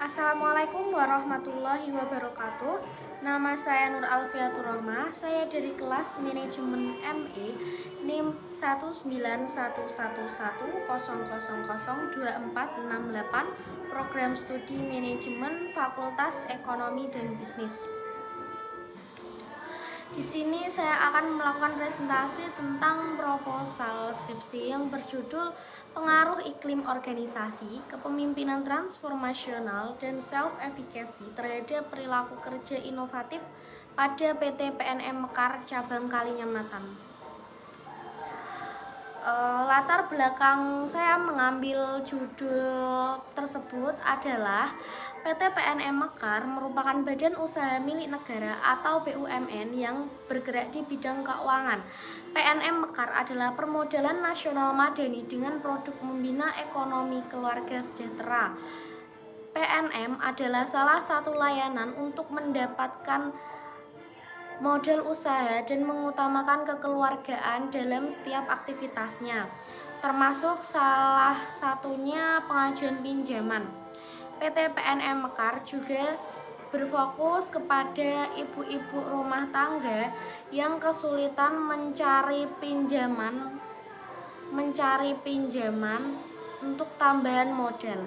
Assalamualaikum warahmatullahi wabarakatuh. Nama saya Nur Alfiatur Rahmah. Saya dari kelas Manajemen ME NIM 1911100002468 Program Studi Manajemen Fakultas Ekonomi dan Bisnis. Di sini saya akan melakukan presentasi tentang proposal skripsi yang berjudul Pengaruh Iklim Organisasi, Kepemimpinan Transformasional, dan Self-Efficacy terhadap perilaku kerja inovatif pada PT PNM Mekar Cabang Kalinyamatan. Latar belakang saya mengambil judul tersebut adalah PT PNM Mekar merupakan badan usaha milik negara atau BUMN yang bergerak di bidang keuangan. PNM Mekar adalah permodalan nasional madani dengan produk membina ekonomi keluarga sejahtera. PNM adalah salah satu layanan untuk mendapatkan modal usaha dan mengutamakan kekeluargaan dalam setiap aktivitasnya, termasuk salah satunya pengajuan pinjaman. PT PNM Mekar juga berfokus kepada ibu-ibu rumah tangga yang kesulitan mencari pinjaman untuk tambahan modal.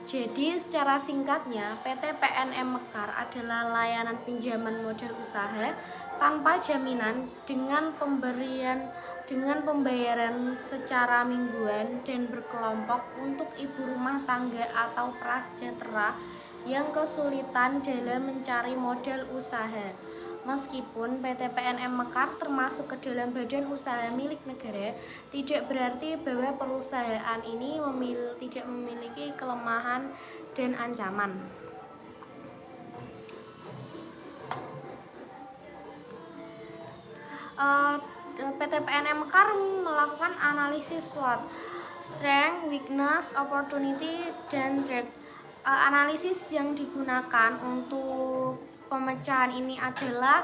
Jadi secara singkatnya, PT PNM Mekar adalah layanan pinjaman modal usaha tanpa jaminan dengan pembayaran secara mingguan dan berkelompok untuk ibu rumah tangga atau prasejahtera yang kesulitan dalam mencari modal usaha. Meskipun PT PNM Mekar termasuk ke dalam badan usaha milik negara, tidak berarti bahwa perusahaan ini tidak memiliki kelemahan dan ancaman. PT PNM Mekar melakukan analisis SWOT, Strength, Weakness, Opportunity, dan Threat. Analisis yang digunakan untuk pemecahan ini adalah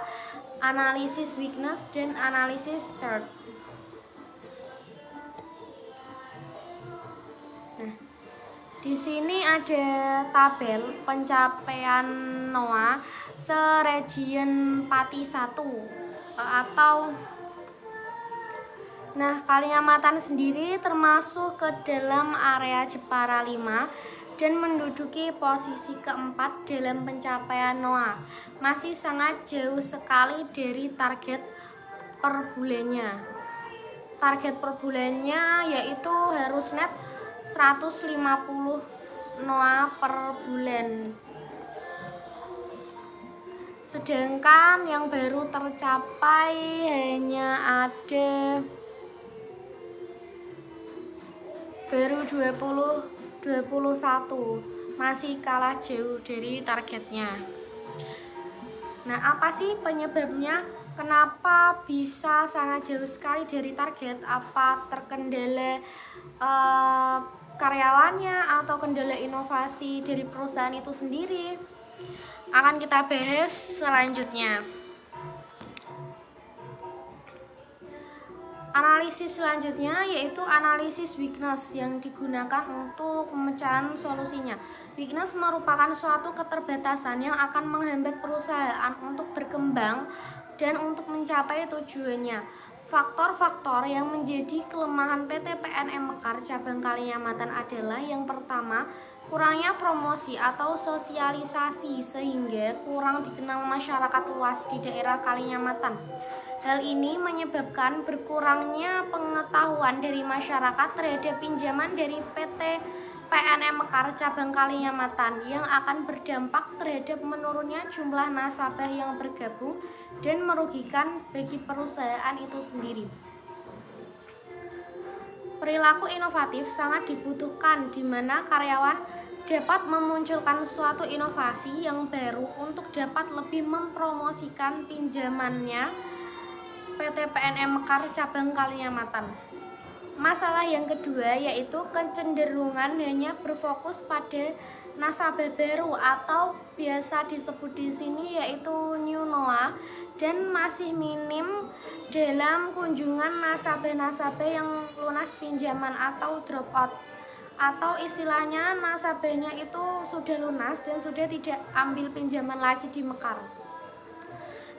analisis weakness dan analisis threat. Nah, di sini ada tabel pencapaian NOA se-region Pati 1 Kalinyamatan sendiri termasuk ke dalam area Jepara 5 dan menduduki posisi keempat dalam pencapaian NOA. Masih sangat jauh sekali dari target per bulannya. Target per bulannya yaitu harus net 150 NOA per bulan. Sedangkan yang baru tercapai hanya ada 21, masih kalah jauh dari targetnya. Nah, apa sih penyebabnya? Kenapa bisa sangat jauh sekali dari target? Apa terkendala karyawannya atau kendala inovasi dari perusahaan itu sendiri? Akan kita bahas selanjutnya. Analisis selanjutnya yaitu analisis weakness yang digunakan untuk pemecahan solusinya. Weakness merupakan suatu keterbatasan yang akan menghambat perusahaan untuk berkembang dan untuk mencapai tujuannya. Faktor-faktor yang menjadi kelemahan PT PNM Mekar Cabang Kalinyamatan adalah yang pertama, kurangnya promosi atau sosialisasi sehingga kurang dikenal masyarakat luas di daerah Kalinyamatan. Hal ini menyebabkan berkurangnya pengetahuan dari masyarakat terhadap pinjaman dari PT PNM Mekar Cabang Kalinyamatan yang akan berdampak terhadap menurunnya jumlah nasabah yang bergabung dan merugikan bagi perusahaan itu sendiri. Perilaku inovatif sangat dibutuhkan di mana karyawan dapat memunculkan suatu inovasi yang baru untuk dapat lebih mempromosikan pinjamannya PT PNM Mekar Cabang Kalinyamatan. Masalah yang kedua yaitu kecenderungan hanya berfokus pada nasabah baru atau biasa disebut di sini yaitu new NOA dan masih minim dalam kunjungan nasabah-nasabah yang lunas pinjaman atau drop out. atau istilahnya nasabahnya itu sudah lunas dan sudah tidak ambil pinjaman lagi di Mekar.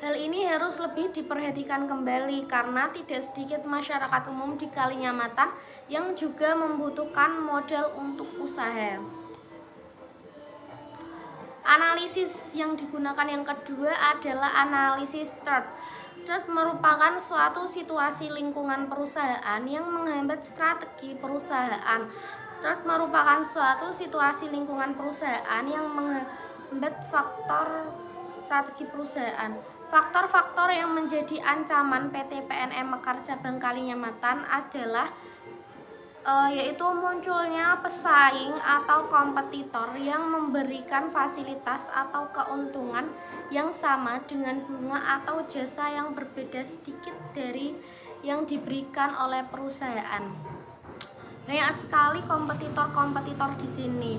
Hal ini harus lebih diperhatikan kembali karena tidak sedikit masyarakat umum di Kalinyamatan yang juga membutuhkan modal untuk usaha. Analisis yang digunakan yang kedua adalah analisis threat. Threat merupakan suatu situasi lingkungan perusahaan yang menghambat strategi perusahaan. Threat merupakan suatu situasi lingkungan perusahaan yang menghambat faktor strategi perusahaan. Faktor-faktor yang menjadi ancaman PT PNM Mekar Cabang Kalinyamatan adalah yaitu munculnya pesaing atau kompetitor yang memberikan fasilitas atau keuntungan yang sama dengan bunga atau jasa yang berbeda sedikit dari yang diberikan oleh perusahaan. Banyak sekali kompetitor-kompetitor di sini.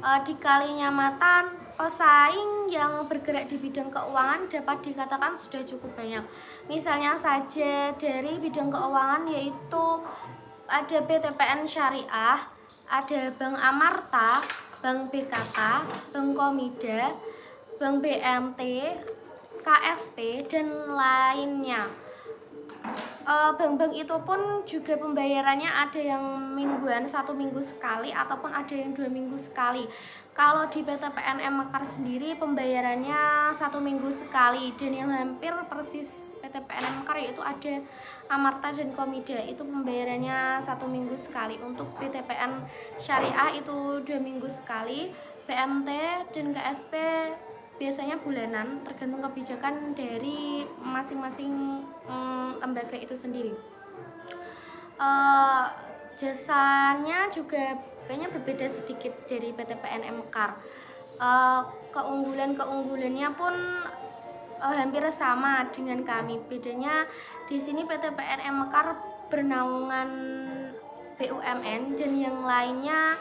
Di Kalinyamatan, pesaing yang bergerak di bidang keuangan dapat dikatakan sudah cukup banyak. Misalnya saja dari bidang keuangan yaitu ada BTPN Syariah, ada Bank Amarta, Bank BKK, Bank Komida, Bank BMT, KSP, dan lainnya. Bank-bank itu pun juga pembayarannya ada yang mingguan, 1 minggu sekali, ataupun ada yang 2 minggu sekali. Kalau di PT PNM Mekar sendiri pembayarannya 1 minggu sekali, dan yang hampir persis PT PNM Mekar yaitu ada Amarta dan Komida, itu pembayarannya 1 minggu sekali. Untuk BTPN Syariah itu 2 minggu sekali, BMT dan KSP biasanya bulanan, tergantung kebijakan dari masing-masing lembaga itu sendiri. Jasanya juga banyak berbeda sedikit dari PT PNM Mekar. Keunggulannya pun hampir sama dengan kami. Bedanya di sini PT PNM Mekar bernaungan BUMN dan yang lainnya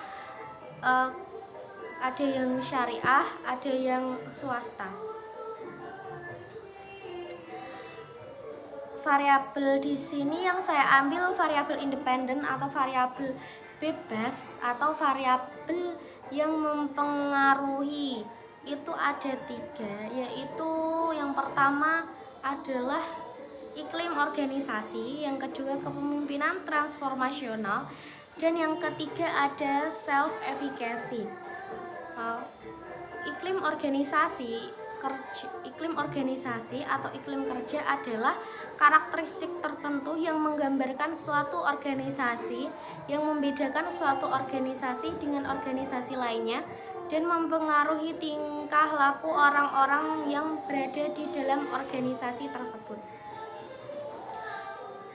ada yang syariah, ada yang swasta. Variabel di sini yang saya ambil variabel independen atau variabel bebas atau variabel yang mempengaruhi itu ada 3, yaitu yang pertama adalah iklim organisasi, yang kedua kepemimpinan transformasional, dan yang ketiga ada self efficacy. Iklim organisasi atau iklim kerja adalah karakteristik tertentu yang menggambarkan suatu organisasi, yang membedakan suatu organisasi dengan organisasi lainnya dan mempengaruhi tingkah laku orang-orang yang berada di dalam organisasi tersebut.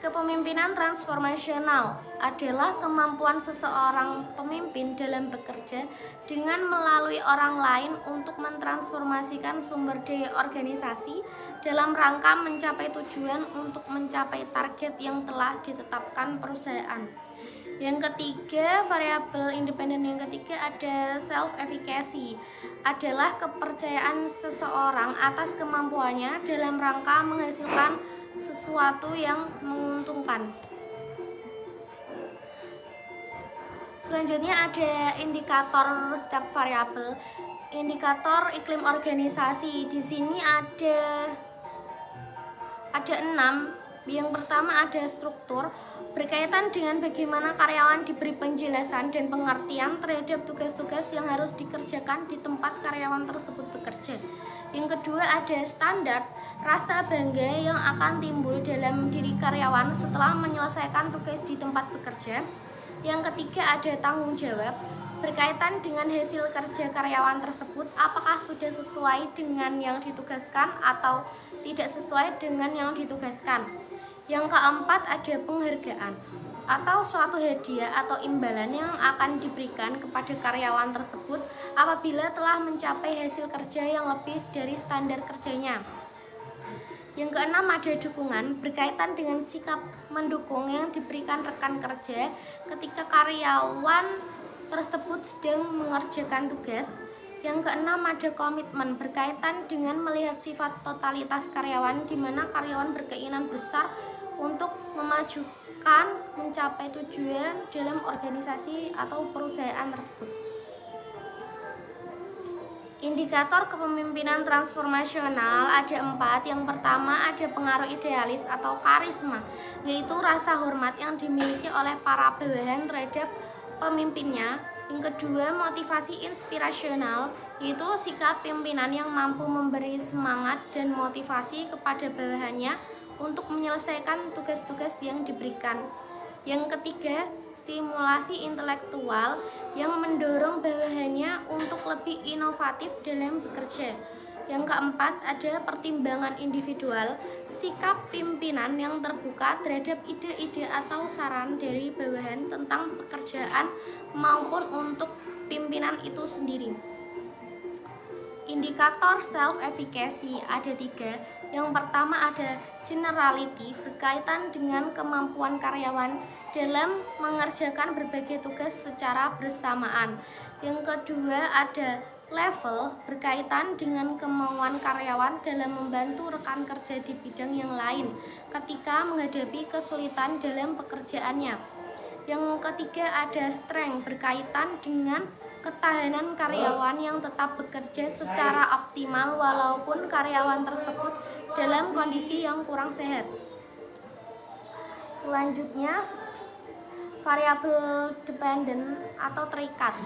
Kepemimpinan transformasional adalah kemampuan seseorang pemimpin dalam bekerja dengan melalui orang lain untuk mentransformasikan sumber daya organisasi dalam rangka mencapai tujuan untuk mencapai target yang telah ditetapkan perusahaan. Yang ketiga, variabel independen yang ketiga ada self efficacy, adalah kepercayaan seseorang atas kemampuannya dalam rangka menghasilkan sesuatu yang menguntungkan. Selanjutnya ada indikator setiap variabel. Indikator iklim organisasi. Di sini ada 6. Yang pertama ada struktur, berkaitan dengan bagaimana karyawan diberi penjelasan dan pengertian terhadap tugas-tugas yang harus dikerjakan di tempat karyawan tersebut bekerja. Yang kedua ada standar, rasa bangga yang akan timbul dalam diri karyawan setelah menyelesaikan tugas di tempat bekerja. Yang ketiga ada tanggung jawab, berkaitan dengan hasil kerja karyawan tersebut apakah sudah sesuai dengan yang ditugaskan atau tidak sesuai dengan yang ditugaskan. Yang keempat ada penghargaan atau suatu hadiah atau imbalan yang akan diberikan kepada karyawan tersebut apabila telah mencapai hasil kerja yang lebih dari standar kerjanya. Yang keenam ada dukungan, berkaitan dengan sikap mendukung yang diberikan rekan kerja ketika karyawan tersebut sedang mengerjakan tugas. Yang keenam ada komitmen, berkaitan dengan melihat sifat totalitas karyawan di mana karyawan berkeinginan besar untuk memajukan akan mencapai tujuan dalam organisasi atau perusahaan tersebut. Indikator kepemimpinan transformasional ada 4. Yang pertama ada pengaruh idealis atau karisma, yaitu rasa hormat yang dimiliki oleh para bawahan terhadap pemimpinnya. Yang kedua, motivasi inspirasional, yaitu sikap pimpinan yang mampu memberi semangat dan motivasi kepada bawahannya untuk menyelesaikan tugas-tugas yang diberikan. Yang ketiga, stimulasi intelektual yang mendorong bawahannya untuk lebih inovatif dalam bekerja. Yang keempat, ada pertimbangan individual, sikap pimpinan yang terbuka terhadap ide-ide atau saran dari bawahan tentang pekerjaan maupun untuk pimpinan itu sendiri. Indikator self-efficacy ada 3. Yang pertama ada generality, berkaitan dengan kemampuan karyawan dalam mengerjakan berbagai tugas secara bersamaan. Yang kedua ada level, berkaitan dengan kemauan karyawan dalam membantu rekan kerja di bidang yang lain ketika menghadapi kesulitan dalam pekerjaannya. Yang ketiga ada strength, berkaitan dengan ketahanan karyawan yang tetap bekerja secara optimal walaupun karyawan tersebut dalam kondisi yang kurang sehat. Selanjutnya, variabel dependent atau terikat,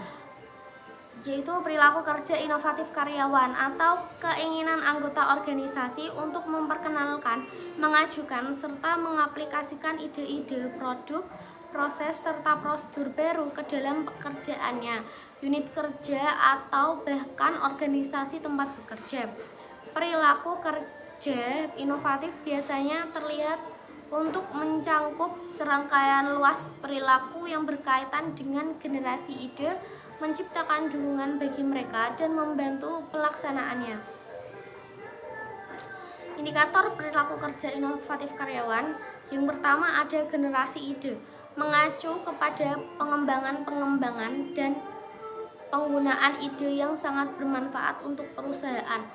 yaitu perilaku kerja inovatif karyawan atau keinginan anggota organisasi untuk memperkenalkan, mengajukan, serta mengaplikasikan ide-ide, produk, proses, serta prosedur baru ke dalam pekerjaannya, unit kerja, atau bahkan organisasi tempat bekerja. Perilaku kerja inovatif biasanya terlihat untuk mencangkup serangkaian luas perilaku yang berkaitan dengan generasi ide, menciptakan dukungan bagi mereka, dan membantu pelaksanaannya. Indikator perilaku kerja inovatif karyawan. Yang pertama ada generasi ide, mengacu kepada pengembangan dan penggunaan ide yang sangat bermanfaat untuk perusahaan.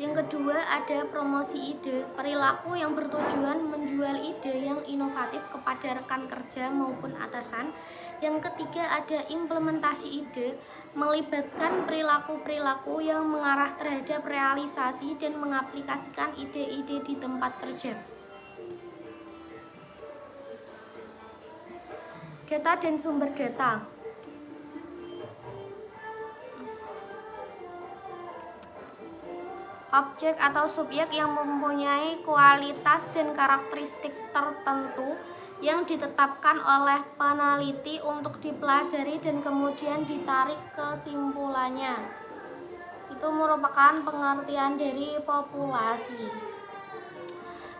Yang kedua ada promosi ide, perilaku yang bertujuan menjual ide yang inovatif kepada rekan kerja maupun atasan. Yang ketiga ada implementasi ide, melibatkan perilaku-perilaku yang mengarah terhadap realisasi dan mengaplikasikan ide-ide di tempat kerja. Data dan sumber data. Objek atau subjek yang mempunyai kualitas dan karakteristik tertentu yang ditetapkan oleh peneliti untuk dipelajari dan kemudian ditarik kesimpulannya. Itu merupakan pengertian dari populasi.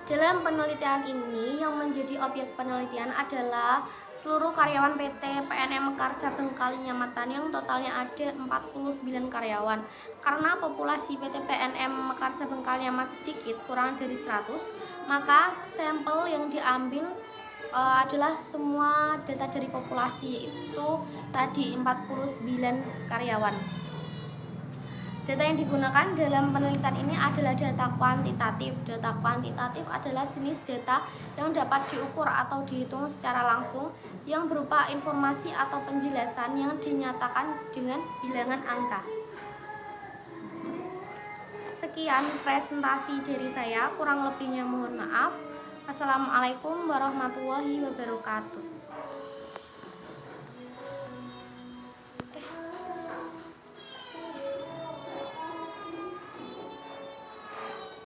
Dalam penelitian ini yang menjadi objek penelitian adalah seluruh karyawan PT PNM Mekarta Bengkali Nyamatan yang totalnya ada 49 karyawan. Karena populasi PT PNM Mekarta Bengkali Nyamat sedikit, kurang dari 100, maka sampel yang diambil adalah semua data dari populasi, yaitu tadi 49 karyawan. Data yang digunakan dalam penelitian ini adalah data kuantitatif. Data kuantitatif adalah jenis data yang dapat diukur atau dihitung secara langsung, yang berupa informasi atau penjelasan yang dinyatakan dengan bilangan angka. Sekian presentasi dari saya, kurang lebihnya mohon maaf. Assalamualaikum warahmatullahi wabarakatuh.